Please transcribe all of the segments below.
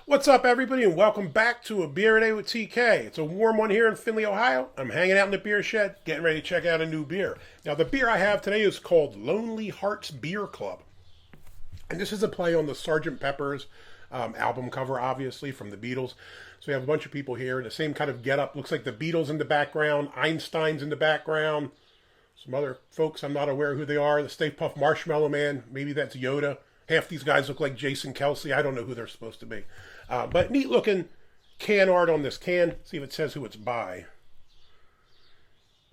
What's up, everybody, and welcome back to A Beer a Day with TK. It's a warm one here in Findlay, Ohio. I'm hanging out in the beer shed, getting ready to check out a new beer. Now, the beer I have today is called Lonely Hearts Beer Club. And this is a play on the Sgt. Pepper's album cover, obviously, from the Beatles. So we have a bunch of people here in the same kind of getup. Looks like the Beatles in the background, Einstein's in the background, some other folks I'm not aware who they are. The Stay Puft Marshmallow Man, maybe that's Yoda. Half these guys look like Jason Kelsey. I don't know who they're supposed to be. But neat looking can art on this can. See if it says who it's by.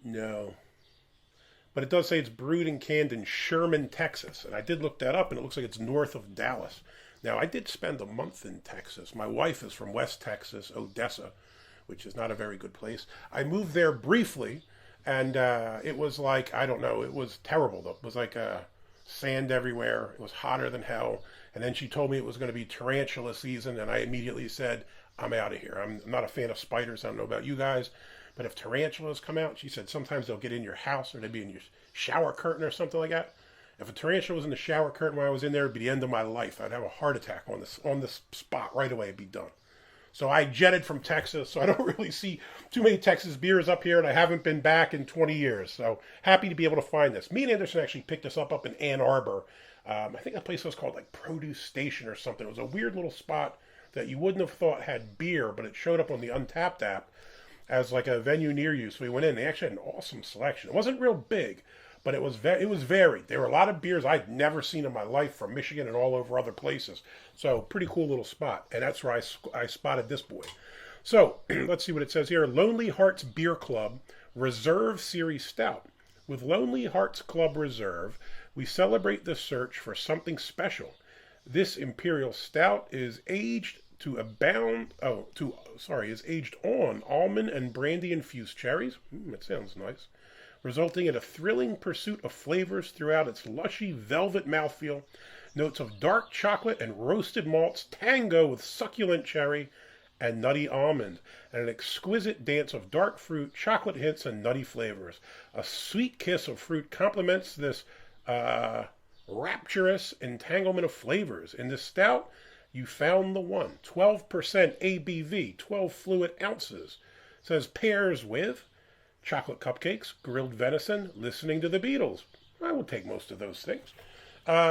No. But it does say it's brewed and canned in Sherman, Texas. And I did look that up, and it looks like it's north of Dallas. Now, I did spend a month in Texas. My wife is from West Texas, Odessa, which is not a very good place. I moved there briefly, and it was like, I don't know, it was terrible, though. It was like sand everywhere. It was hotter than hell. And then she told me it was going to be tarantula season, and I immediately said, I'm out of here. I'm not a fan of spiders. I don't know about you guys, but if tarantulas come out, she said sometimes they'll get in your house or they'd be in your shower curtain or something like that. If a tarantula was in the shower curtain when I was in there, it'd be the end of my life. I'd have a heart attack on this spot right away. It'd be done. So I jetted from Texas, so I don't really see too many Texas beers up here, and I haven't been back in 20 years. So happy to be able to find this. Me and Anderson actually picked this up in Ann Arbor. I think that place was called like Produce Station or something. It was a weird little spot that you wouldn't have thought had beer, but it showed up on the Untappd app as like a venue near you. So we went in. They actually had an awesome selection. It wasn't real big, but it was varied. There were a lot of beers I'd never seen in my life from Michigan and all over other places. So pretty cool little spot. And that's where I spotted this boy. So let's see what it says here. Lonely Hearts Beer Club Reserve Series Stout. With Lonely Hearts Club Reserve, we celebrate the search for something special. This imperial stout is aged is aged on almond and brandy infused cherries. That sounds nice. Resulting in a thrilling pursuit of flavors throughout its lushy velvet mouthfeel. Notes of dark chocolate and roasted malts tango with succulent cherry and nutty almond, and an exquisite dance of dark fruit, chocolate hints, and nutty flavors. A sweet kiss of fruit complements this rapturous entanglement of flavors. In this stout, you found the one. 12% ABV, 12 fluid ounces. It says pairs with chocolate cupcakes, grilled venison, listening to the Beatles. I will take most of those things.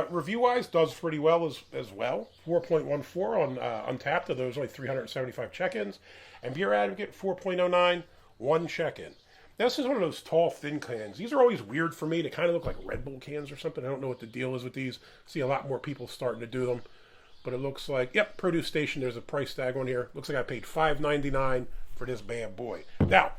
Review-wise, does pretty well as well. 4.14 on Untappd. There was only 375 check-ins. And Beer Advocate, 4.09, one check-in. Now, this is one of those tall, thin cans. These are always weird for me. They kind of look like Red Bull cans or something. I don't know what the deal is with these. See a lot more people starting to do them. But it looks like, yep, Produce Station. There's a price tag on here. Looks like I paid $5.99 for this bad boy. Now,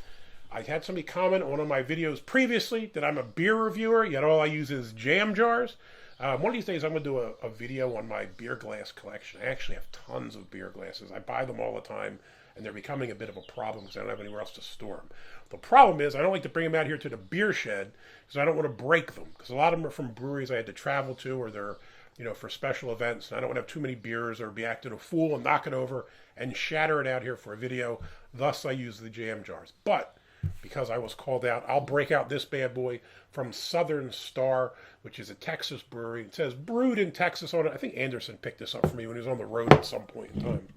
I had somebody comment on one of my videos previously that I'm a beer reviewer, yet all I use is jam jars. One of these days I'm going to do a video on my beer glass collection. I actually have tons of beer glasses. I buy them all the time, and they're becoming a bit of a problem because I don't have anywhere else to store them. The problem is I don't like to bring them out here to the beer shed because I don't want to break them, because a lot of them are from breweries I had to travel to, or they're for special events, and I don't want to have too many beers or be acting a fool and knock it over and shatter it out here for a video. Thus, I use the jam jars. But because I was called out, I'll break out this bad boy from Southern Star, which is a Texas brewery. It says brewed in Texas on it. I think Anderson picked this up for me when he was on the road at some point in time.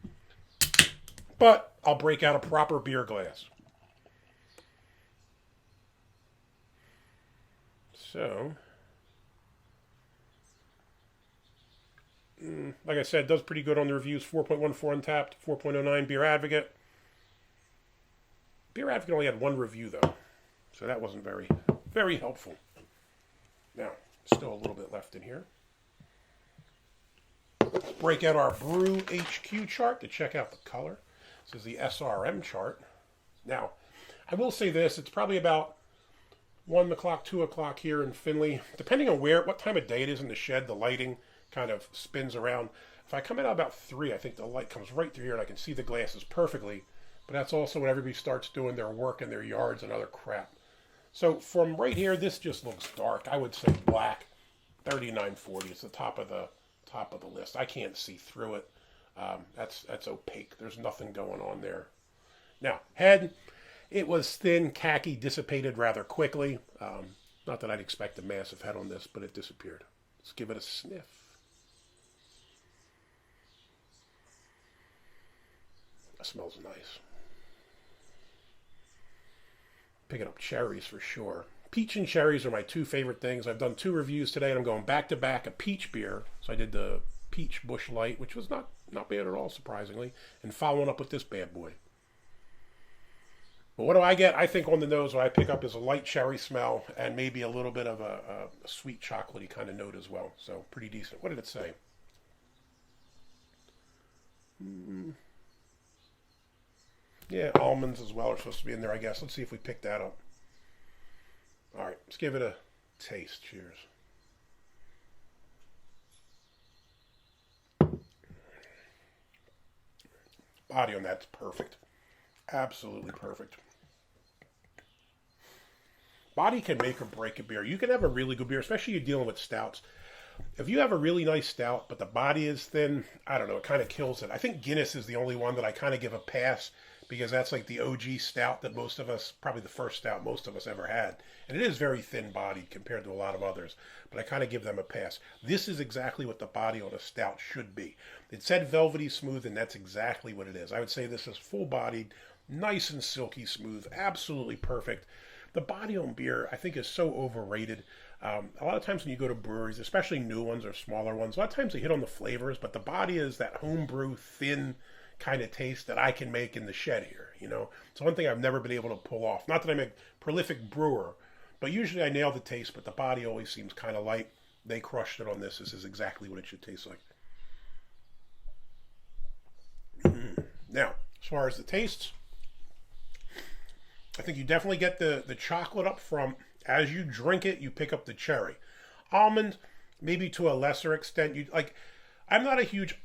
But I'll break out a proper beer glass. So, like I said, it does pretty good on the reviews. 4.14 Untappd, 4.09 Beer Advocate. Beer Advocate only had one review, though, so that wasn't very, very helpful. Now, still a little bit left in here. Let's break out our Brew HQ chart to check out the color. This is the SRM chart. Now, I will say this, it's probably about 1 o'clock, 2 o'clock here in Findlay. Depending on what time of day it is in the shed, the lighting kind of spins around. If I come in about 3, I think the light comes right through here and I can see the glasses perfectly. But that's also when everybody starts doing their work in their yards and other crap. So from right here, this just looks dark. I would say black. 3940 is the top of the list. I can't see through it. That's opaque. There's nothing going on there. Now, head, it was thin, khaki, dissipated rather quickly. Not that I'd expect a massive head on this, but it disappeared. Let's give it a sniff. That smells nice. Picking up cherries for sure. Peach and cherries are my two favorite things. I've done 2 reviews today, and I'm going back to back a peach beer. So I did the peach Busch Light, which was not bad at all, surprisingly, and following up with this bad boy. But what do I get? I think on the nose, what I pick up is a light cherry smell and maybe a little bit of a sweet chocolatey kind of note as well. So pretty decent. What did it say? Yeah, almonds as well are supposed to be in there, I guess. Let's see if we pick that up. All right, let's give it a taste. Cheers. Body on that's perfect. Absolutely perfect. Body can make or break a beer. You can have a really good beer, especially you're dealing with stouts. If you have a really nice stout, but the body is thin, I don't know, it kind of kills it. I think Guinness is the only one that I kind of give a pass because that's like the OG stout that most of us, probably the first stout most of us ever had. And it is very thin bodied compared to a lot of others, but I kind of give them a pass. This is exactly what the body on a stout should be. It said velvety smooth, and that's exactly what it is. I would say this is full bodied, nice and silky smooth, absolutely perfect. The body on beer, I think, is so overrated. A lot of times when you go to breweries, especially new ones or smaller ones, a lot of times they hit on the flavors, but the body is that homebrew, thin kind of taste that I can make in the shed here, you know? It's one thing I've never been able to pull off. Not that I'm a prolific brewer, but usually I nail the taste, but the body always seems kind of light. They crushed it on this. This is exactly what it should taste like. Now, as far as the tastes, I think you definitely get the chocolate up front. As you drink it, you pick up the cherry. Almond, maybe to a lesser extent. You like. I'm not a huge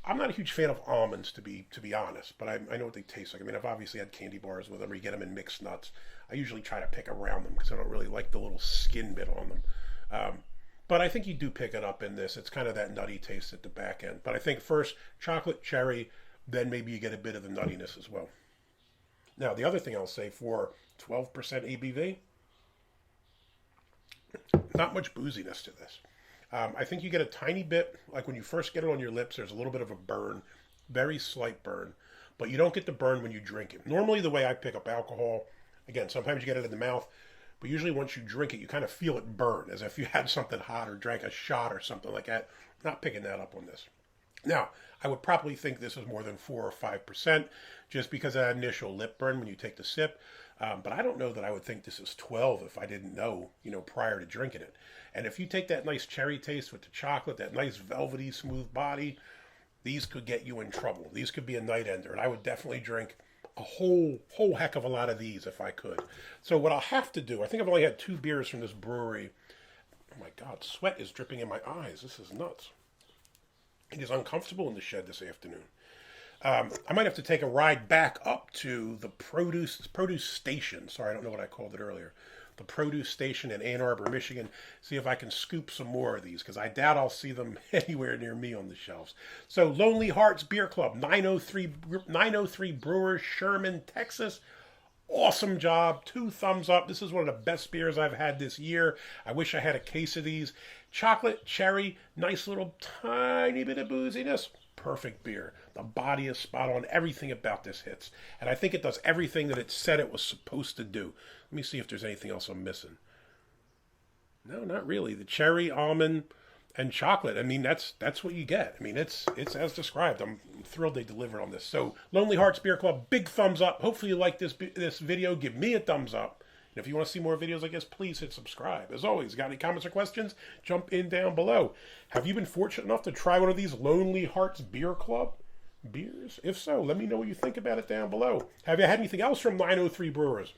fan of almonds to be honest, but I know what they taste like. I mean, I've obviously had candy bars with them, or you get them in mixed nuts. I usually try to pick around them because I don't really like the little skin bit on them. But I think you do pick it up in this. It's kind of that nutty taste at the back end. But I think first chocolate, cherry, then maybe you get a bit of the nuttiness as well. Now, the other thing I'll say for 12% ABV, not much booziness to this. I think you get a tiny bit, like when you first get it on your lips, there's a little bit of a burn, very slight burn, but you don't get the burn when you drink it. Normally the way I pick up alcohol, again, sometimes you get it in the mouth, but usually once you drink it, you kind of feel it burn, as if you had something hot or drank a shot or something like that. I'm not picking that up on this. Now, I would probably think this is more than 4 or 5%, just because of that initial lip burn when you take the sip. But I don't know that I would think this is 12 if I didn't know, prior to drinking it. And if you take that nice cherry taste with the chocolate, that nice velvety smooth body, these could get you in trouble. These could be a night ender, and I would definitely drink a whole heck of a lot of these if I could. So what I'll have to do, I think I've only had 2 beers from this brewery. Oh my God, sweat is dripping in my eyes. This is nuts. It is uncomfortable in the shed this afternoon. I might have to take a ride back up to the produce station. Sorry, I don't know what I called it earlier. The produce station in Ann Arbor, Michigan. See if I can scoop some more of these, because I doubt I'll see them anywhere near me on the shelves. So Lonely Hearts Beer Club, 903 Brewers, Sherman, Texas. Awesome job. 2 thumbs up. This is one of the best beers I've had this year. I wish I had a case of these. Chocolate, cherry, nice little tiny bit of booziness. Perfect beer. The body is spot on. Everything about this hits. And I think it does everything that it said it was supposed to do. Let me see if there's anything else I'm missing. No, not really. The cherry, almond, and chocolate. I mean, that's what you get. I mean, it's as described. I'm thrilled they delivered on this. So, Lonely Hearts Beer Club, big thumbs up. Hopefully you like this video. Give me a thumbs up. And if you want to see more videos like this, please hit subscribe. As always, got any comments or questions? Jump in down below. Have you been fortunate enough to try one of these Lonely Hearts Beer Club beers? If so, let me know what you think about it down below. Have you had anything else from 903 Brewers?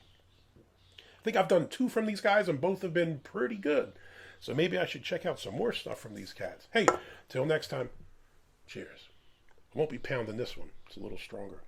I think I've done 2 from these guys, and both have been pretty good. So maybe I should check out some more stuff from these cats. Hey, till next time, cheers. I won't be pounding this one. It's a little stronger.